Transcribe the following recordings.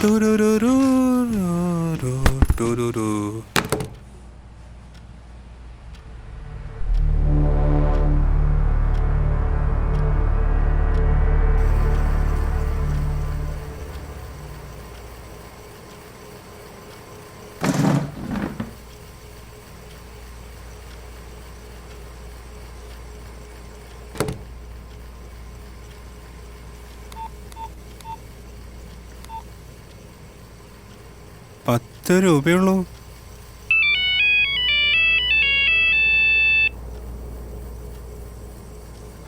ടുരുരുരു, ടുരുരു. ₹10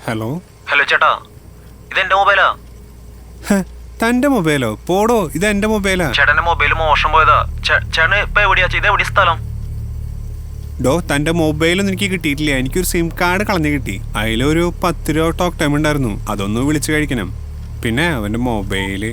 hello hello ചേട്ടാ, ഇതെന്റെ മൊബൈലാ. തന്റെ മൊബൈലോ? പോടോ, ഇത് എന്റെ മൊബൈലാ. ചേട്ടന്റെ മൊബൈൽ മോശം പോയതാ. ചേട്ടന് ഇപ്പൊ എവിടെയാ? ഇത് എവിടെ സ്ഥലം? ഡോ, തന്റെ മൊബൈലൊന്നും എനിക്ക് കിട്ടിയിട്ടില്ല. എനിക്കൊരു സിം കാർഡ് കളഞ്ഞു കിട്ടി. അതിലൊരു ₹10 ടോക്ക് ടൈം ഉണ്ടായിരുന്നു. അതൊന്ന് വിളിച്ചു കഴിക്കണം. പിന്നെ അവന്റെ മൊബൈല്.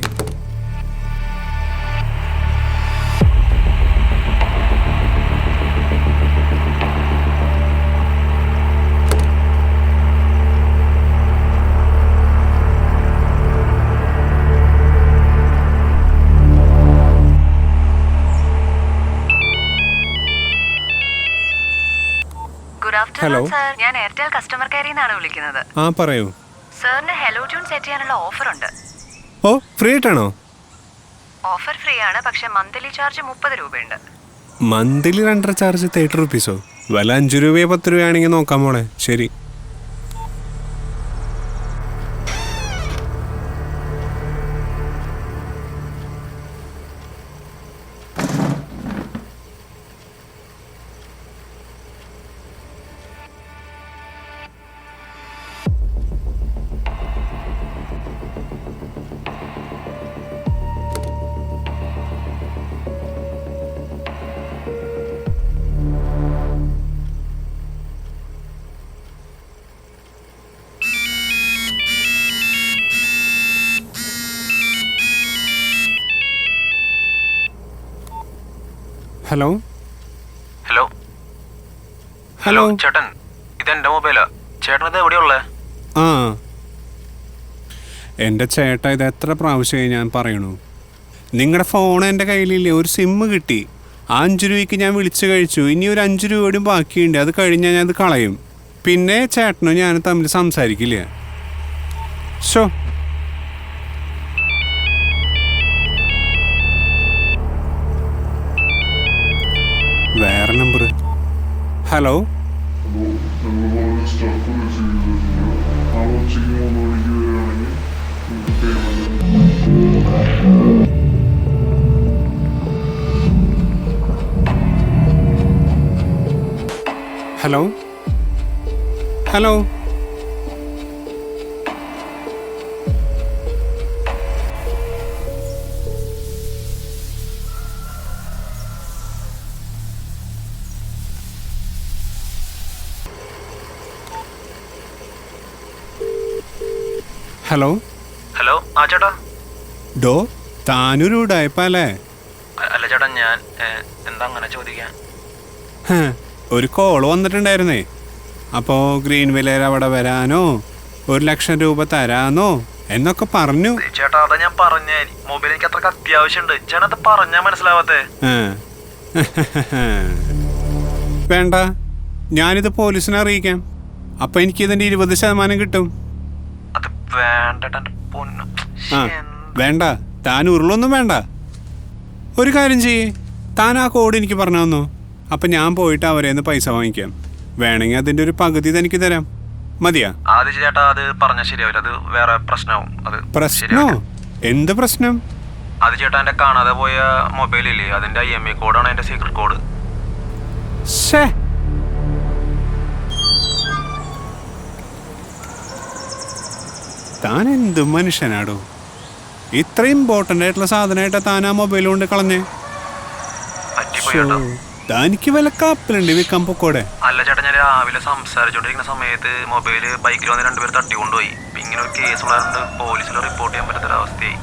ഹലോ സർ, ഞാൻ എയർടെൽ കസ്റ്റമർ കെയറിൽ നിന്നാണ് വിളിക്കുന്നത്. ആ പറയൂ. സാറിന് ഹെലോ ട്യൂൺ സെറ്റ് ചെയ്യാനുള്ള ഓഫർ ഉണ്ട്. ഓ, ഫ്രീ ആയിട്ടാണോ? ഓഫർ ഫ്രീ ആണ്, പക്ഷെ മന്ത്ലി ചാർജ് ₹30 ഉണ്ട്. മന്ത്ലി രണ്ടര ചാർജ് ₹30. വില ₹5 ₹10 ആണെങ്കിൽ നോക്കാം മോളെ. ശരി. ഹലോ ഹലോ ഹലോ ചേട്ടൻ, ഇതെന്റെ മൊബൈലാ. ചേട്ടനത് എവിടെയുള്ളേ? ആ, എൻ്റെ ചേട്ടാ, ഇത് എത്ര പ്രാവശ്യമായി ഞാൻ പറയണു. നിങ്ങളുടെ ഫോൺ എൻ്റെ കയ്യിലില്ലേ? ഒരു സിമ്മ് കിട്ടി. ആ ₹5 ഞാൻ വിളിച്ചു കഴിച്ചു. ഇനി ഒരു ₹5 ബാക്കിയുണ്ട്. അത് കഴിഞ്ഞാൽ ഞാൻ അത് കളയും. പിന്നെ ചേട്ടനോ ഞാനും തമ്മിൽ സംസാരിക്കില്ല. ഷോ. വേറെ number. Hello hello hello hello hello. ആ ചേട്ടാ. ഡോ, താനൊരു ഉടായിപ്പല്ലേ? അല്ല ചേട്ടാ, ഞാൻ എന്താ അങ്ങനെ ചോദിക്കാൻ? ഒരു കോള് വന്നിട്ടുണ്ടായിരുന്നേ. അപ്പോൾ ഗ്രീൻ വില്ലേജ് അവിടെ വരാനോ ₹1,00,000 തരാനോ എന്നൊക്കെ പറഞ്ഞു. ചേട്ടാ, അതാ ഞാൻ പറഞ്ഞേ. മൊബൈൽ എനിക്ക് അത്രക്ക് അത്യാവശ്യമുണ്ട്. ചേട്ടനത് പറഞ്ഞാ മനസ്സിലാവാത്തേ. വേണ്ട, ഞാനിത് പോലീസിനെ അറിയിക്കാം. അപ്പം എനിക്കിതിൻ്റെ 20% കിട്ടും. അത് വേണ്ട പൊന്നു. വേണ്ട, താൻ ഉരുളൊന്നും വേണ്ട. ഒരു കാര്യം ചെയ്യേ, താൻ ആ കോഡ് എനിക്ക് പറഞ്ഞു തന്നോ. അപ്പം ഞാൻ പോയിട്ട് അവരെ പൈസ വാങ്ങിക്കാം. വേണമെങ്കിൽ അതിൻ്റെ ഒരു പകുതി തനിക്ക് തരാം. മതിയാ? അത് ചേട്ടാ, അത് പറഞ്ഞാൽ ശരിയാവില്ല. അത് വേറെ പ്രശ്നമാവും. അത് പ്രശ്നോ? എന്ത് പ്രശ്നം? അത് ചേട്ടാ, എൻ്റെ കാണാതെ പോയ മൊബൈലില്ലേ, അതിൻ്റെ IMEI കോഡാണ് എൻ്റെ സീക്രട്ട് കോഡ്. താൻ എന്ത് മനുഷ്യനാടോ? ഇത്ര ഇമ്പോർട്ടൻ്റ് ആയിട്ടുള്ള സാധനമായിട്ടാ താൻ ആ മൊബൈൽ കൊണ്ട് കളഞ്ഞേ. തനിക്ക് വല്ല കപ്പലുണ്ട് വിൽക്കാൻ പൊക്കോടെ? അല്ല ചേട്ടാ, ഞാൻ രാവിലെ സംസാരിച്ചോണ്ടിരിക്കുന്ന സമയത്ത് മൊബൈല് ബൈക്കിൽ വന്ന് 2 പേര് തട്ടിക്കൊണ്ടുപോയി. ഇങ്ങനെ ഒരു കേസ് ഉള്ളതുകൊണ്ട് പോലീസിൽ റിപ്പോർട്ട് ചെയ്യാൻ പറ്റാത്തൊരവസ്ഥയായി.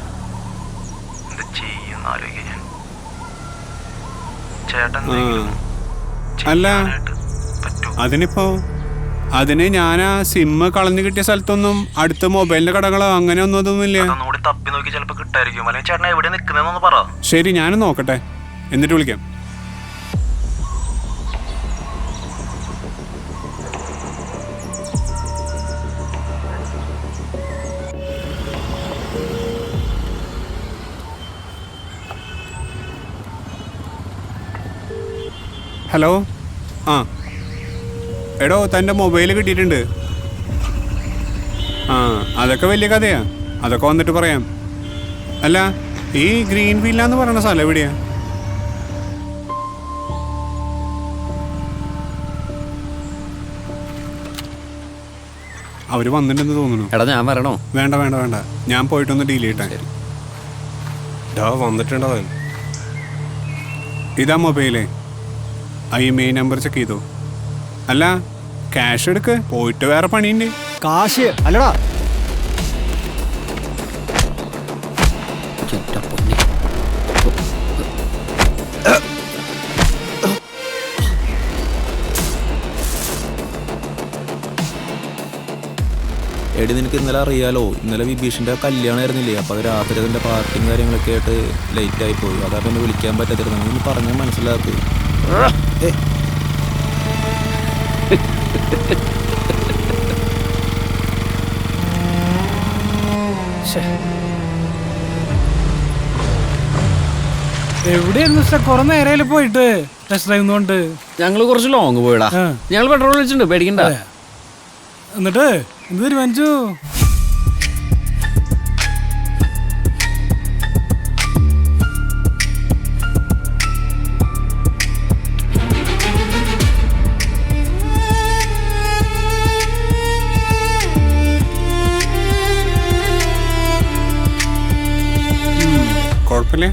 എന്ത് ചെയ്യുന്ന ആലോചിക്കാൻ ഞാൻ. ചേട്ടൻ അല്ല, അതിനിപ്പോ അതിന് ഞാൻ ആ സിമ്മ് കളഞ്ഞു കിട്ടിയ സ്ഥലത്തൊന്നും അടുത്ത മൊബൈലിന്റെ കടകളോ അങ്ങനെ ഒന്നുമില്ല. അതൊന്നുകൂടി തപ്പി നോക്കി ചിലപ്പോൾ കിട്ടായിരിക്കും. അല്ലെങ്കിൽ ചേട്ടൻ എവിടെ നിൽക്കുന്നതെന്നൊന്ന് പറ. ശരി, ഞാനും നോക്കട്ടെ, എന്നിട്ട് വിളിക്കാം. ഹലോ. ആ എടോ, തൻ്റെ മൊബൈൽ കിട്ടിയിട്ടുണ്ട്. ആ അതൊക്കെ വലിയ കഥയാ, അതൊക്കെ വന്നിട്ട് പറയാം. അല്ല, ഈ ഗ്രീൻ വില്ല എന്ന് പറയുന്ന സ്ഥലം എവിടെയാ? അവര് വന്നിട്ടുണ്ടെന്ന് തോന്നുന്നു. എടാ ഞാൻ വരണോ? വേണ്ട വേണ്ട വേണ്ട, ഞാൻ പോയിട്ടൊന്ന് ഡീൽ ചെയ്യട്ടെ. വന്നിട്ടുണ്ടോ? ഇതാ മൊബൈലേ, മെയിൻ നമ്പർ ചെക്ക് ചെയ്തോ. അല്ല, ക്യാഷ് എടുക്ക്, പോയിട്ട് വേറെ പണിയുണ്ട്. കാശ് അല്ലടാ. എടി നിനക്ക് ഇന്നലെ അറിയാലോ, ഇന്നലെ വിഭീഷിന്റെ കല്യാണം ആയിരുന്നില്ലേ? അപ്പൊ അത് രാത്രി അതിന്റെ പാർട്ടിയും കാര്യങ്ങളൊക്കെ ആയിട്ട് ലേറ്റ് ആയി പോയി. അതാണ് എന്നെ വിളിക്കാൻ പറ്റാത്തിരുന്നു. നീ പറഞ്ഞാൽ മനസ്സിലാക്ക്. എവിടെയായിരുന്നു മിസ്റ്റർ? കുറെ നേരം പോയിട്ട് ടെസ്റ്റ് ഡ്രൈവ് കൊണ്ട്. ഞങ്ങള് കുറച്ച് ലോങ് പോയിടാ. ഞങ്ങൾ പെട്രോൾ ഒഴിച്ചിട്ടുണ്ട്, പേടിക്കണ്ട. എന്നിട്ട് എന്ത് തീരുമാനിച്ചു? കുഴപ്പമില്ലേ?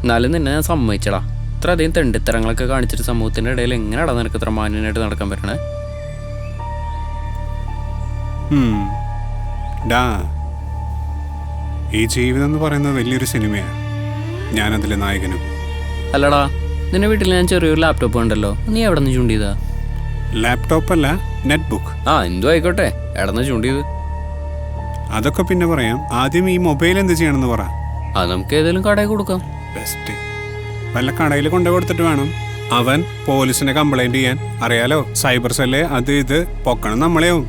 എന്നാലും നിന്നെ ഞാൻ സമ്മതിച്ചടാ. ഇത്ര അധികം തെണ്ടിത്തരങ്ങളൊക്കെ കാണിച്ചിട്ട് സമൂഹത്തിന്റെ ഇടയിൽ എങ്ങനെയാടാ നിനക്ക് ഇത്ര മാന്യനായിട്ട് നടക്കാൻ പറ്റണേ? ഈ ജീവിതം എന്ന് പറയുന്നത് വലിയൊരു സിനിമയാണ്, ഞാനതിലെ നായകനും. അല്ലടാ, നിന്റെ വീട്ടിൽ ഞാൻ ചെറിയൊരു ലാപ്ടോപ്പ് ഉണ്ടല്ലോ, നീ എവിടെ നിന്ന് ചൂണ്ടിയതാ? ലാപ്ടോപ്പ് അല്ല, നെറ്റ് ബുക്ക്. ആ എന്തു ആയിക്കോട്ടെ, എവിടെന്ന് ചൂണ്ടിയത്? അതൊക്കെ പിന്നെ പറയാം. ആദ്യം ഈ മൊബൈൽ എന്ത് ചെയ്യണമെന്ന് പറ. അത് നമുക്ക് ഏതെങ്കിലും കടയിൽ കൊടുക്കാം. ബെസ്റ്റ്. വല്ല കടയിൽ കൊണ്ടു കൊടുത്തിട്ട് വേണം. അവൻ പോലീസിനെ കംപ്ലൈന്റ് ചെയ്യാൻ. അറിയാലോ, സൈബർ സെല്ല് അത് ഇത് പൊക്കണം നമ്മളെയാവും.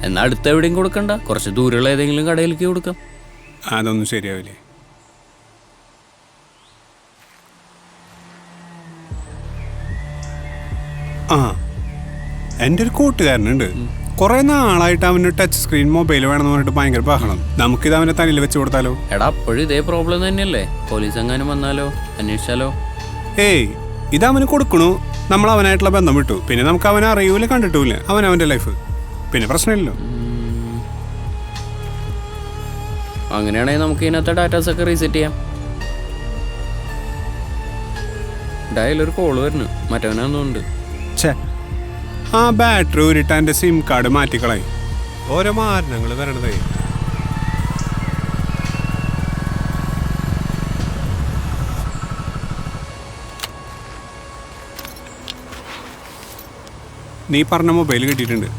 എന്നാ അടുത്ത് എവിടെയും കൊടുക്കണ്ട, കുറച്ച് ദൂരെയുള്ള ഏതെങ്കിലും കടയിലേക്ക് കൊടുക്കാം. അതൊന്നും ശരിയാവില്ലേ? ആ, എൻ്റെ ഒരു കൂട്ടുകാരനുണ്ട്. കുറെ നാളായിട്ട് അവന് ടച്ച് സ്ക്രീൻ മൊബൈൽ വേണമെന്ന് പറഞ്ഞിട്ട് ഭയങ്കര ബഹളം. നമുക്കിത് അവനെ തലയിൽ വെച്ച് കൊടുത്താലോ? എടാ, അപ്പോഴും ഇതേ പ്രോബ്ലം തന്നെയല്ലേ? പോലീസ് എങ്ങാനും വന്നാലോ? അന്വേഷിച്ചാലോ? ഏയ്, ഇത് അവന് കൊടുക്കണു, നമ്മൾ അവനായിട്ടുള്ള ബന്ധം വിട്ടു. പിന്നെ നമുക്ക് അവനെ അറിയൂല, കണ്ടിട്ടില്ല. അവൻ്റെ ലൈഫ്, പിന്നെ പ്രശ്നമില്ലല്ലോ. അങ്ങനെയാണെങ്കിൽ നമുക്ക് ഇതിനകത്തെ ഡാറ്റാസ് ഒക്കെ റീസെറ്റ് ചെയ്യാം. ഡയലൊരു കോള് വരുന്നു, മറ്റവനാന്നുണ്ട്. ഛേ, ആ ബാറ്ററി ഊരിട്ട് എൻ്റെ സിം കാർഡ് മാറ്റിക്കളായി. ഓരോ മാരണങ്ങൾ വരണതേ. നീ പറഞ്ഞ മൊബൈൽ കിട്ടിയിട്ടുണ്ട്.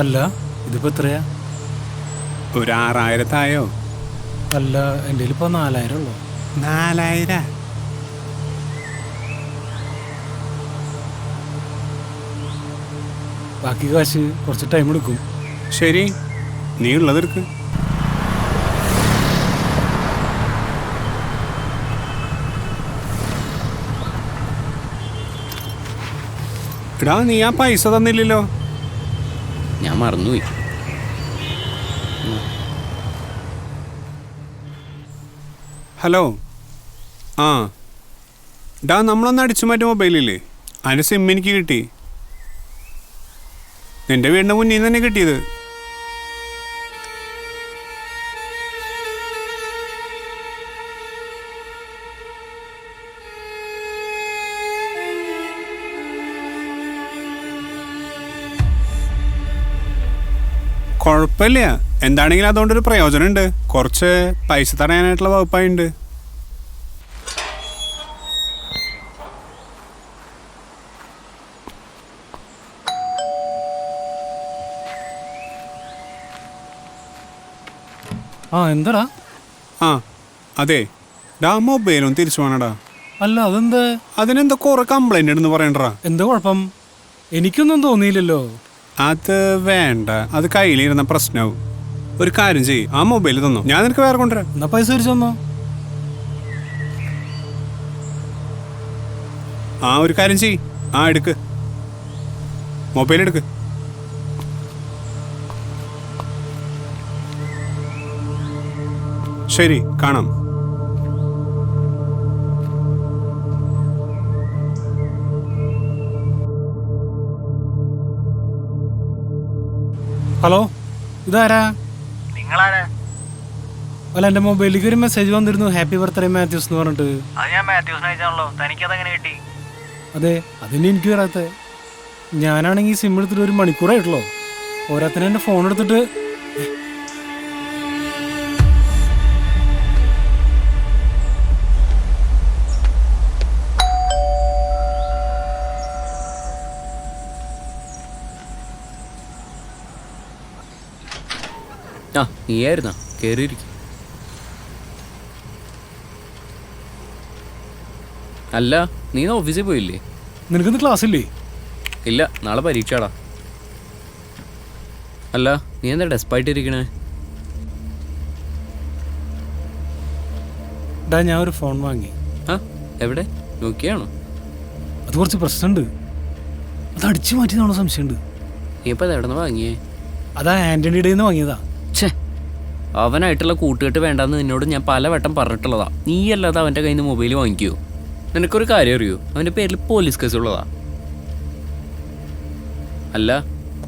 അല്ല, ഇതിപ്പോ എത്രയാ? ഒരു 6000 അല്ല, എൻ്റെ ഇപ്പൊ 4000 ഉള്ളു. 4000? ബാക്കി കാശ് കുറച്ച് ടൈം എടുക്കും. ശരി, നീ ഉള്ളതെടുക്ക്. എടാ, നീ ആ പൈസ തന്നില്ലല്ലോ. ഞാൻ മറന്നുപോയി. ഹലോ. ആ ഡാ, നമ്മളൊന്ന് അടിച്ചു മാറ്റിയ മൊബൈലില്ലേ, അതിൻ്റെ സിം എനിക്ക് കിട്ടി. നിന്റെ വീടിൻ്റെ മുന്നിൽ നിന്ന് തന്നെ കിട്ടിയത്. കുഴപ്പമില്ല, എന്താണെങ്കിലും അതുകൊണ്ടൊരു പ്രയോജനമുണ്ട്. കുറച്ച് പൈസ തടയാനായിട്ടുള്ള വകുപ്പായുണ്ട്. ആ എന്താടാ? ആ അതെ ഡാ, മൊബൈലൊന്നും തിരിച്ചു വേണടാ. അല്ല അതെന്താ? അതിനെന്താ കുറെ കംപ്ലൈന്റ് ഉണ്ടെന്ന് പറയണ്ടാ. എന്താ കുഴപ്പം? എനിക്കൊന്നും തോന്നിയില്ലല്ലോ. അത് വേണ്ട, അത് കയ്യിലിരുന്ന പ്രശ്നമാവും. ഒരു കാര്യം ചെയ്യ്, ആ മൊബൈൽ തന്നോ, ഞാൻ നിനക്ക് വേറെ കൊണ്ടുവരാം. എന്നാ പൈസ തിരിച്ചു തന്നോ. ആ ഒരു കാര്യം ചെയ്യ്, ആ എടുക്ക്, മൊബൈൽ എടുക്ക്. ശരി, കാണാം. ഹലോ, ഇതാരാ? നിങ്ങളാരാ? അല്ല, എൻ്റെ മൊബൈലിലേക്ക് ഒരു മെസ്സേജ് വന്നിരുന്നു, ഹാപ്പി ബർത്ത്ഡേ മാത്യൂസ് എന്ന് പറഞ്ഞിട്ട്. അത് ഞാൻ മാത്യൂസിന് അയച്ചാണല്ലോ. തനിക്കതെങ്ങനെ കിട്ടി? അതെ, അതിന് എനിക്ക് വരാത്ത. ഞാനാണെങ്കിൽ സിം എടുത്തിട്ട് ഒരു മണിക്കൂറായിട്ടുള്ളൂ. ഓരോരുത്തരും എൻ്റെ ഫോൺ എടുത്തിട്ട് ആ നീയായിരുന്നാ? കയറിയിരിക്കും. അല്ല, നീ ഓഫീസിൽ പോയില്ലേ? നിനക്കിന്ന് ക്ലാസ് ഇല്ലേ? ഇല്ല, നാളെ പരീക്ഷയാടാ. അല്ല, നീ എന്താ ഡെസ്പായിട്ടിരിക്കണേ? ഡാ, ഞാൻ ഒരു ഫോൺ വാങ്ങി. ആ എവിടെ നോക്കിയാണോ? അത് കുറച്ച് പ്രശ്നമുണ്ട്. അത് അടിച്ചു മാറ്റിയതാണോ സംശയമുണ്ട്. നീ ഇപ്പം അത് എവിടെ നിന്ന് വാങ്ങിയേ? അതാ ആൻ്റണിയുടെ നിന്ന് വാങ്ങിയതാ. ഛേ, അവനായിട്ടുള്ള കൂട്ടുകെട്ട് വേണ്ടെന്ന് നിന്നോട് ഞാൻ പലവട്ടം പറഞ്ഞിട്ടുള്ളതാ. നീയല്ലാതെ അവൻ്റെ കയ്യിൽ നിന്ന് മൊബൈൽ വാങ്ങിക്കുമോ? നിനക്കൊരു കാര്യം അറിയോ? അവൻ്റെ പേരിൽ പോലീസ് കേസ് ഉള്ളതാ. അല്ല,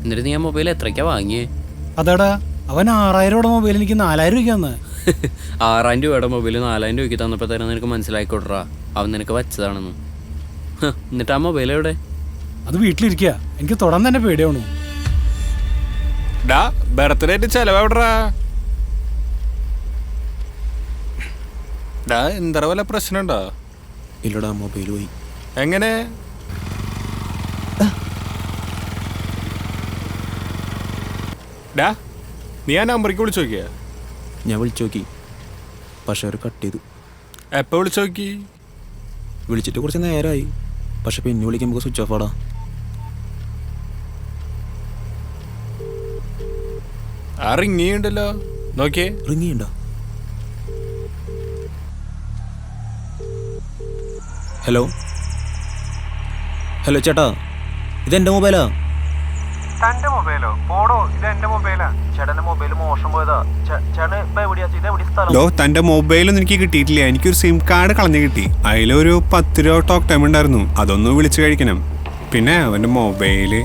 എന്നിട്ട് നീ ആ മൊബൈൽ എത്രയ്ക്കാ വാങ്ങിയേ? അതാടാ, അവൻ 6000 രൂപയുടെ മൊബൈൽ എനിക്ക് 4000 രൂപയ്ക്ക് തന്നെ. 6000 രൂപയുടെ മൊബൈൽ 4000 രൂപയ്ക്ക് തന്നപ്പോൾ തന്നെ നിനക്ക് മനസ്സിലായിക്കോട്ടറാ അവൻ നിനക്ക് വച്ചതാണെന്ന്. എന്നിട്ട് ആ മൊബൈൽ എവിടെ? അത് വീട്ടിലിരിക്കുക. എനിക്ക് തൊടാൻ തന്നെ പേടിയാവണു. ഡാ, ബർത്ത്ഡേ ആയിട്ട് ചെലവെവിടാ? ഡാ, എന്താ വല്ല പ്രശ്നമുണ്ടോ? ഇല്ലടാ, മൊബൈൽ പോയി. എങ്ങനെ? ഡാ, നീ ആ നമ്പറിക്ക് വിളിച്ചു നോക്കിയാ? ഞാൻ വിളിച്ചു നോക്കി, പക്ഷെ അവർ കട്ട് ചെയ്തു. എപ്പോൾ വിളിച്ചു നോക്കി? വിളിച്ചിട്ട് കുറച്ച് നേരമായി, പക്ഷെ പിന്നെ വിളിക്കുമ്പോൾ സ്വിച്ച് ഓഫ് ആടാ. ആ റിങ്ങിയുണ്ടല്ലോ, നോക്കിയേ. റിങ്ങിയുണ്ടോ? ഹലോ ഹലോ ചേട്ടാ, ഇതെൻ്റെ മൊബൈലാ. തന്റെ മൊബൈലോ? പോടോ, ഇത് എന്റെ മൊബൈലാ. ചേട്ടന്റെ മൊബൈൽ മോശം പോയതാ. ചേട്ടൻ ഇപ്പൊ എവിടെയാ? ഇത് എവിടെ സ്ഥലം? ലോ, തന്റെ മൊബൈലൊന്നും എനിക്ക് കിട്ടിയിട്ടില്ല. എനിക്കൊരു സിം കാർഡ് കളഞ്ഞു കിട്ടി. അതിലൊരു 10 രൂപ ടോക്ക് ടൈം ഉണ്ടായിരുന്നു. അതൊന്ന് വിളിച്ചു കഴിക്കണം. പിന്നെ അവന്റെ മൊബൈല്.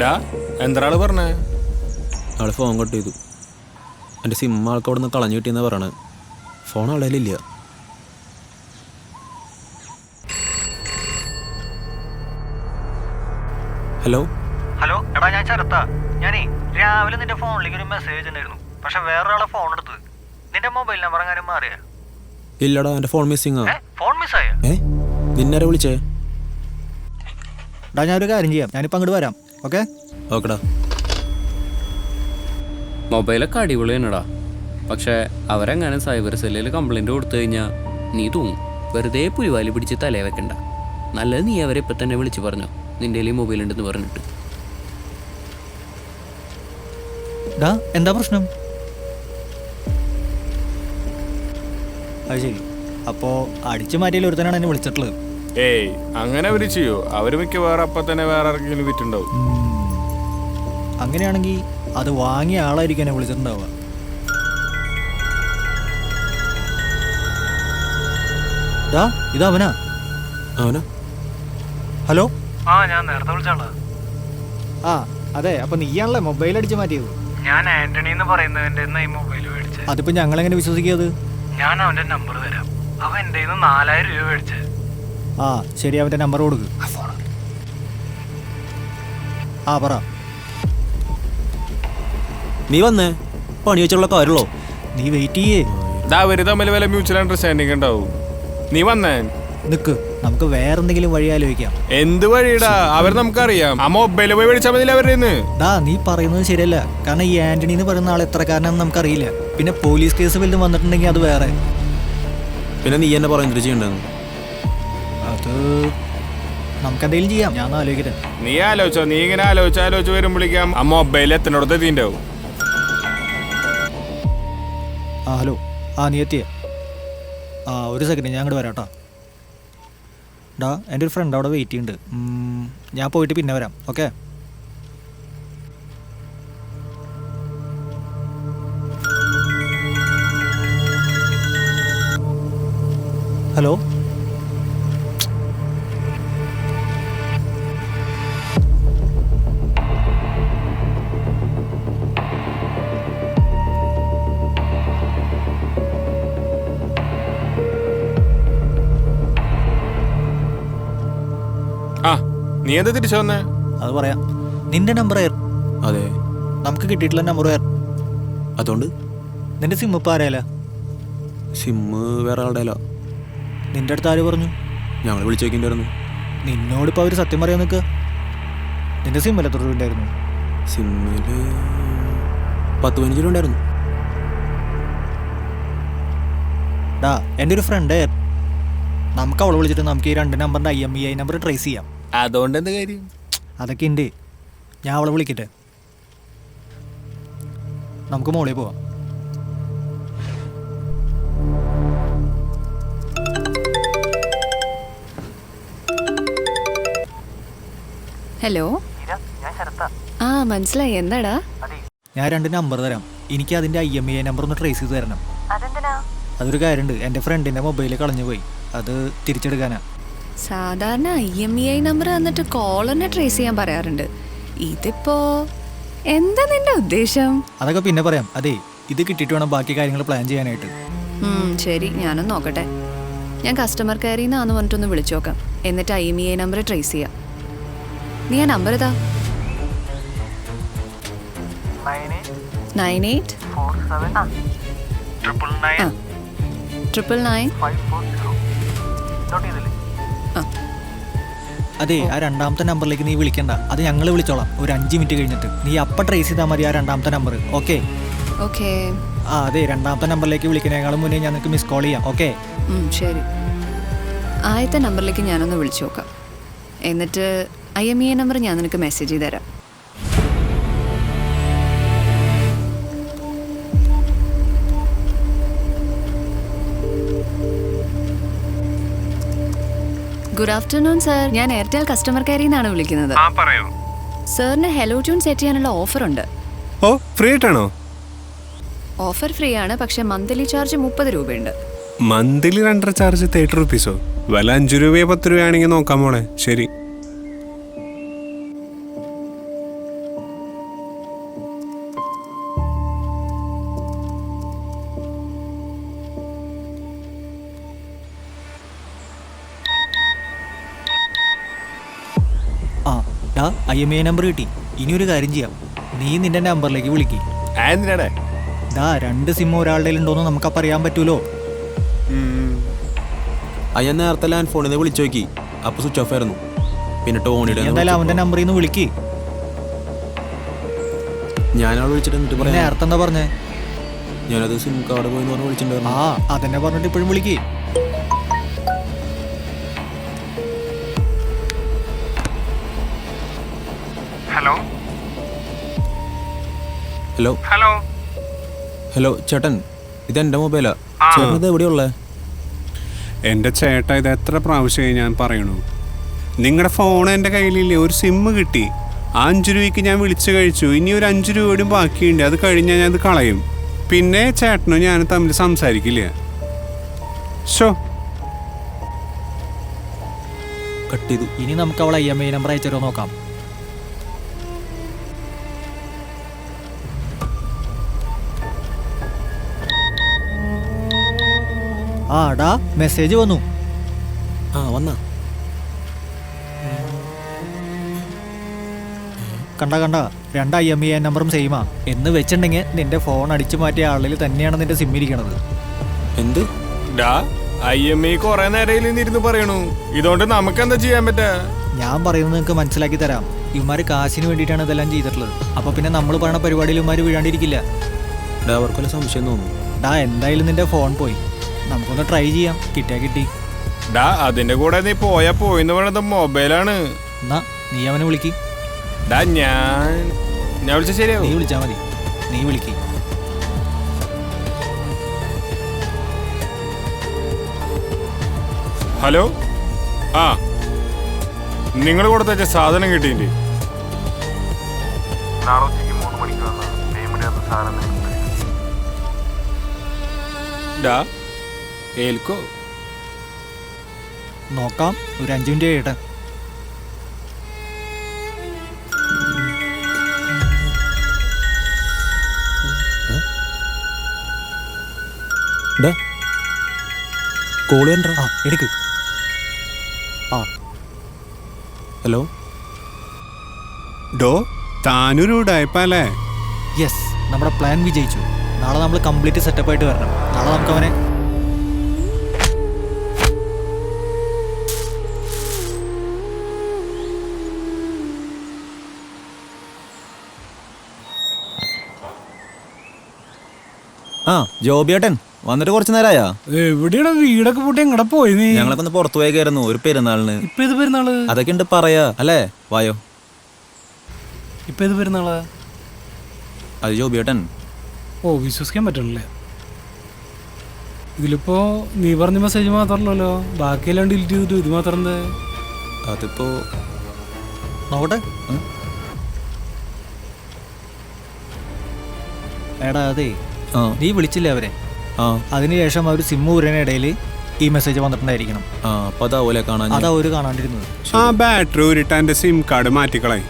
ഡാ, എന്താ ആള് പറഞ്ഞേ? ആൾ ഫോൺ കട്ട് ചെയ്തു. എൻ്റെ സിം ആൾക്ക് അവിടെ നിന്ന് കളഞ്ഞു കിട്ടിയെന്നാണ് പറയണത്. ഫോൺ ആളില്ല. ഹലോ ഹലോ, എടാ ഞാൻ ശരത്താ. ഞാനേ രാവിലെ നിന്റെ ഫോണിലേക്ക് ഒരു മെസ്സേജ് ഉണ്ടായിരുന്നു, പക്ഷെ വേറൊരാളെ ഫോൺ എടുത്തത്. നിന്റെ മൊബൈൽ നമ്പർ എങ്ങാനും മാറിയാ? ഇല്ലടാ, എൻ്റെ ഫോൺ മിസ്സിങ്ങാ. ഫോൺ മിസ്സായ? നിന്നരെ വിളിച്ചേ? ഡാ, ഞാനൊരു കാര്യം ചെയ്യാം, ഞാനിപ്പോൾ അങ്ങോട്ട് വരാം. ഓക്കെ ഓക്കെടാ. മൊബൈലൊക്കെ അടിപൊളി തന്നെടാ. പക്ഷേ അവരെങ്ങനെ സൈബർ സെല്ലിൽ കംപ്ലൈൻറ്റ് കൊടുത്തു കഴിഞ്ഞാൽ നീ തൂങ്ങും. വെറുതെ പുലിവാലി പിടിച്ച് തലേ വെക്കണ്ട. നല്ലത് നീ അവരെ ഇപ്പം തന്നെ വിളിച്ച് പറഞ്ഞോ, നിൻ്റെ കയ്യിൽ മൊബൈൽ ഉണ്ടെന്ന് പറഞ്ഞിട്ട്. ഡാ, എന്താ പ്രശ്നം? അത് ശരി, അപ്പോൾ അടിച്ചു മാറ്റിയിൽ ഒരുത്തനാണ് എന്നെ വിളിച്ചിട്ടുള്ളത്. ഏയ്, അങ്ങനെ അവര് ചെയ്യോ? അവര് മിക്കവാറും അപ്പം തന്നെ വേറെ ആർക്കെങ്കിലും വിറ്റുണ്ടാവും. അങ്ങനെയാണെങ്കിൽ അത് വാങ്ങിയ ആളായിരിക്കും എന്നെ വിളിച്ചിട്ടുണ്ടാവുക. ഡാ, ഇതവനാ. അവനാ? ഹലോ. ആ, ഞാൻ നേരത്തെ വിളിച്ചാളാ. ആ അതെ, അപ്പം നീയാണല്ലേ മൊബൈൽ അടിച്ചു മാറ്റിയത്? ഞാൻ ആന്റണി എന്ന് പറയുന്നവന്റെ ഈ മൊബൈൽ മേടിച്ചത്. അതിപ്പോൾ ഞങ്ങളെങ്ങനെ വിശ്വസിക്കാത്? ഞാൻ അവന്റെ നമ്പർ തരാം. അവൻ എന്റെ 4000 രൂപ മേടിച്ചത്. ആ ശരി, അവൻ്റെ നമ്പർ കൊടുക്ക്. ആ പറ. നീ വന്നേ, പണി വെച്ചുള്ള കാര്യമുള്ളോ? നീ വെയിറ്റ് ചെയ്യേ. അവര് തമ്മിൽ വല്ല മ്യൂച്വൽ അണ്ടർസ്റ്റാൻഡിങ് ഉണ്ടാവും. നീ വന്നേ, നിക്ക്, നമുക്ക് വേറെന്തെങ്കിലും വഴി ആലോചിക്കാം. എന്ത് വഴിയിടാ? അവർ നമുക്കറിയാം. ആ മൊബൈലിൽ പോയി വിളിച്ചാൽ മതി അവരുടെ. നീ പറയുന്നത് ശരിയല്ല. കാരണം ഈ ആന്റണി എന്ന് പറയുന്ന ആൾ എത്രക്കാരനാണെന്ന് നമുക്കറിയില്ല. പിന്നെ പോലീസ് കേസ് വല്ലതും വന്നിട്ടുണ്ടെങ്കിൽ അത് വേറെ. പിന്നെ നീ എന്നെ പറയുന്നത് ചെയ്യണ്ടെന്ന്? അത് നമുക്കെന്തെങ്കിലും ചെയ്യാം. ഞാൻ ആലോചിക്കട്ടെ. നീ ആലോചിച്ചോ. നീ ഇങ്ങനെ ആലോചിച്ച് വരുമ്പോഴേക്കാം ആ മൊബൈൽ എത്തനോടത്ത് എത്തിണ്ടാവും. ഹലോ. നീ എത്തിയേ? ഒരു സെക്കൻഡ്, ഞാൻ അങ്ങോട്ട് വരാം കേട്ടോ. എൻ്റെ ഒരു ഫ്രണ്ട് അവിടെ വെയിറ്റ് ചെയ്യുന്നുണ്ട്. ഞാൻ പോയിട്ട് പിന്നെ വരാം. ഓക്കെ. ഹലോ. നീ എന്താ തിരിച്ചു വന്നേ? അത് പറയാം. നിന്റെ നമ്പർ അതെ, നമുക്ക് കിട്ടിയിട്ടുള്ള നമ്പർ അതുകൊണ്ട് നിന്റെ സിം ഇപ്പം ആരായാല? സിമ്മ് വേറെ ആളുടെ അല്ല. നിന്റെ അടുത്ത് ആര് പറഞ്ഞു? ഞങ്ങൾ വിളിച്ചു നോക്കിണ്ടായിരുന്നു. നിന്നോടിപ്പോൾ അവർ സത്യം പറയാൻ നിൽക്കുക. നിന്റെ സിമ്മിൽ എത്ര രൂപ ഉണ്ടായിരുന്നു? സിമ്മിൽ 10-15 രൂപ ഉണ്ടായിരുന്നു. എൻ്റെ ഒരു ഫ്രണ്ട്, നമുക്ക് അവളെ വിളിച്ചിട്ട് നമുക്ക് ഈ 2 നമ്പറിൻ്റെ IMEI നമ്പർ ട്രേസ് ചെയ്യാം. അതുകൊണ്ട് എന്ത് കാര്യം? അതൊക്കെ ഉണ്ട്. ഞാൻ അവളെ വിളിക്കട്ടെ. നമുക്ക് മോളിൽ പോവാം. ഹലോ. മനസ്സിലായി. എന്താടാ? ഞാൻ 2 നമ്പർ തരാം. എനിക്ക് അതിൻ്റെ IMEI നമ്പർ ഒന്ന് ട്രേസ് ചെയ്ത് തരണം. അതെന്തിനാ? അതൊരു കാര്യമുണ്ട്. എൻ്റെ ഫ്രണ്ടിൻ്റെ മൊബൈൽ കളഞ്ഞു പോയി. അത് തിരിച്ചെടുക്കാനാ. സാധാരണ IMEI നമ്പർ തന്നിട്ട് കോളറിനെ ട്രേസ് ചെയ്യാൻ പറയാറുണ്ട്. ഇതിപ്പോ എന്താ നിന്റെ ഉദ്ദേശം? അതൊക്കെ പിന്നെ പറയാം. അതെ, ഇത് കിട്ടിയിട്ട് വേണം ബാക്കി കാര്യങ്ങൾ പ്ലാൻ ചെയ്യാനായിട്ട്. ശരി, ഞാനൊന്ന് നോക്കട്ടെ. ഞാൻ കസ്റ്റമർ കെയറിൽ നിന്നാന്ന് പറഞ്ഞിട്ടൊന്ന് വിളിച്ചു നോക്കാം. എന്നിട്ട് IMEI നമ്പർ ട്രേസ് ചെയ്യാം. നീ ആ നമ്പർ ഇതാ. 98 999 അതെ, ആ 2ാമത്തെ നമ്പറിലേക്ക് നീ വിളിക്കണ്ട. അത് ഞങ്ങൾ വിളിച്ചോളാം ഒരു 5 മിനിറ്റ് കഴിഞ്ഞിട്ട്. നീ അപ്പം ട്രേസ് ചെയ്താൽ മതി ആ 2ാമത്തെ നമ്പർ. ഓക്കെ? ഓക്കെ. അതെ, 2ാമത്തെ നമ്പറിലേക്ക് വിളിക്കുന്നതിനേക്കാളും മുന്നേ ഞാൻ നിനക്ക് മിസ് കോൾ ചെയ്യാം. ഓക്കെ? ശരി. ആദ്യത്തെ നമ്പറിലേക്ക് ഞാനൊന്ന് വിളിച്ചു നോക്കാം. എന്നിട്ട് IMEI നമ്പർ ഞാൻ നിനക്ക് മെസ്സേജ് ചെയ്ത് തരാം. Good afternoon sir. ഞാൻ എയർടെൽ കസ്റ്റമർ കെയറിൽ നിന്നാണ് വിളിക്കുന്നത്. സാറിന് ഹെലോ ട്യൂൺ സെറ്റ് ചെയ്യാനുള്ള ഓഫർ ഉണ്ട്. ഓ, ഫ്രീ ആയിട്ടാണോ? ഓഫർ ഫ്രീ ആണ്, പക്ഷെ മന്ത്ലി ചാർജ് 30 രൂപയുണ്ട്. മന്ത്ലി റെന്റൽ ചാർജ് 30 റുപ്പീസോ? വില 5 രൂപയോ 10 രൂപയാണെങ്കിൽ നോക്കാം മോളെ. ശരി. IMEI നമ്പർ കിട്ടി. ഇനി ഒരു കാര്യം ചെയ്യാം. നീ നിന്റെ നമ്പറിലേക്ക് വിളിക്ക്. എന്തിനാടേ? 2 സിം ഒരാളുടെ ഉണ്ടോന്ന് നമുക്കപ്പം അറിയാൻ പറ്റൂലോ. അയ്യ, നേരത്തെ ലാൻഡ് ഫോണിൽ നിന്ന് വിളിച്ചു നോക്കി. അപ്പോൾ സ്വിച്ച് ഓഫ് ആയിരുന്നു. പിന്നെ ടോണിയുടെ എന്തായാലും അവൻ്റെ നമ്പറിൽ നിന്ന് വിളിക്ക്. ഞാനവിടെ വിളിച്ചിട്ട് എന്നിട്ട് പറയാം. നേരത്തെ എന്താ പറഞ്ഞേ? ഞാനത് സിം കാർഡ് പോയി പറഞ്ഞ് വിളിച്ചിട്ടുണ്ടായിരുന്നു. അതെന്നെ പറഞ്ഞിട്ട് ഇപ്പോഴും വിളിക്ക്. ഹലോ ചേട്ടൻ, ഇത് എൻ്റെ മൊബൈലാ. ചേട്ടൻ ഇത് എവിടെയുള്ളേ? എൻ്റെ ചേട്ടാ, ഇത് എത്ര പ്രാവശ്യമായി ഞാൻ പറയണു. നിങ്ങളുടെ ഫോൺ എൻ്റെ കയ്യിലില്ലേ? ഒരു സിമ്മ് കിട്ടി. ആ 5 രൂപയ്ക്ക് ഞാൻ വിളിച്ചു കഴിച്ചു. ഇനി ഒരു 5 രൂപ കൂടി ബാക്കിയുണ്ട്. അത് കഴിഞ്ഞാൽ ഞാൻ അത് കളയും. പിന്നെ ചേട്ടനോ ഞാനും തമ്മിൽ സംസാരിക്കില്ല. കട്ട് ചെയ്തു. ഇനി നമുക്ക് അവളെ IMEI നമ്പർ അയച്ചോ നോക്കാം. മെസ്സേജ് വന്നു. വന്നാ കണ്ട 2 IMEI നമ്പറും സെയിമാ എന്ന് വെച്ചിട്ടുണ്ടെങ്കിൽ നിന്റെ ഫോൺ അടിച്ചു മാറ്റിയ ആളിൽ തന്നെയാണ് നിന്റെ സിം ഇരിക്കണത്. എന്ത്? ഡാ IMEI കുറെ നേരം ഇരുന്ന് പറയണു. ഇതുകൊണ്ട് നമുക്ക് എന്താ ചെയ്യാൻ പറ്റാ? ഞാൻ പറയുന്നത് നിങ്ങൾക്ക് മനസ്സിലാക്കി തരാം. ഇവന്മാർ കാശിന് വേണ്ടിയിട്ടാണ് ഇതെല്ലാം ചെയ്തിട്ടുള്ളത്. അപ്പോൾ പിന്നെ നമ്മൾ പറയുന്ന പരിപാടിയിൽ ഇവന്മാർ വീഴാണ്ടിരിക്കില്ല. ഡാ അവർക്കൊല്ല സംശയം തോന്നുന്നു. ഡാ എന്തായാലും നിന്റെ ഫോൺ പോയി, നമുക്കൊന്ന് ട്രൈ ചെയ്യാം. കിട്ടിയാ കിട്ടി. ഡാ അതിന്റെ കൂടെ നീ പോയിന്ന് പറയണത് മൊബൈലാണ്. എന്നാ നീ അവനെ വിളിക്ക്. ഡാ ഞാൻ വിളിച്ച നീ ശരിയാവും. വിളിച്ചാൽ മതി. നീ വിളിക്ക്. ഹലോ, ആ നിങ്ങൾ കൊടുത്ത സാധനം കിട്ടിയില്ലേ? നാളെ ഉച്ചയ്ക്ക് 3 മണിക്ക് വന്ന് പേയ്മെന്റ് തന്ന സാധനം ഡാ ഏൽക്കോ? നോക്കാം, ഒരു 5 മിനിറ്റ് കഴിയട്ടെ. ഡാ കോള് കണ്ടാ? ആ എടുക്ക്. ആ ഹലോ. ഡോ താനൊരു ഉടായ്പല്ലേ? യെസ്, നമ്മുടെ പ്ലാൻ വിജയിച്ചു. നാളെ നമ്മൾ കംപ്ലീറ്റ് സെറ്റപ്പായിട്ട് വരണം. നാളെ നമുക്ക് അവനെ ആ ജോബിയേട്ടൻ വന്നിട്ട് കുറച്ച് നേരമായാ? എവിടെയാണ് വീടൊക്കെ പൂട്ടി എങ്ങടെ പോയി നീ? ഞങ്ങളൊക്കെ ഒന്ന് പുറത്തു പോയേക്കായിരുന്നു ഒരു പെരുന്നാളിന്. ഇപ്പൊ ഏത് പെരുന്നാള്? അതൊക്കെ ഉണ്ട് പറയാ അല്ലേ? വായോ. ഇപ്പൊ ഏത് പെരുന്നാളാ? അത് ജോബിയേട്ടൻ. ഓ, വിശ്വസിക്കാൻ പറ്റണല്ലേ. ഇതിലിപ്പോ നീ പറഞ്ഞ മെസ്സേജ് മാത്രമല്ലല്ലോ, ബാക്കിയെല്ലാം ഡിലീറ്റ് ചെയ്തിട്ട് ഇത് മാത്രം എന്താ? അതിപ്പോ നോക്കട്ടെ. എടാ അതെ, ആ നീ വിളിച്ചില്ലേ അവരെ? ആ അതിനുശേഷം അവർ സിം ഊരാനിടയിൽ ഈ മെസ്സേജ് വന്നിട്ടുണ്ടായിരിക്കണം. ആ അപ്പൊ അതാവൂലെ കാണാൻ. അതാ ഒരു കാണാണ്ടിരുന്നത്. ആ ബാറ്ററി ഊരിട്ട് എൻ്റെ സിം കാർഡ് മാറ്റിക്കളായി.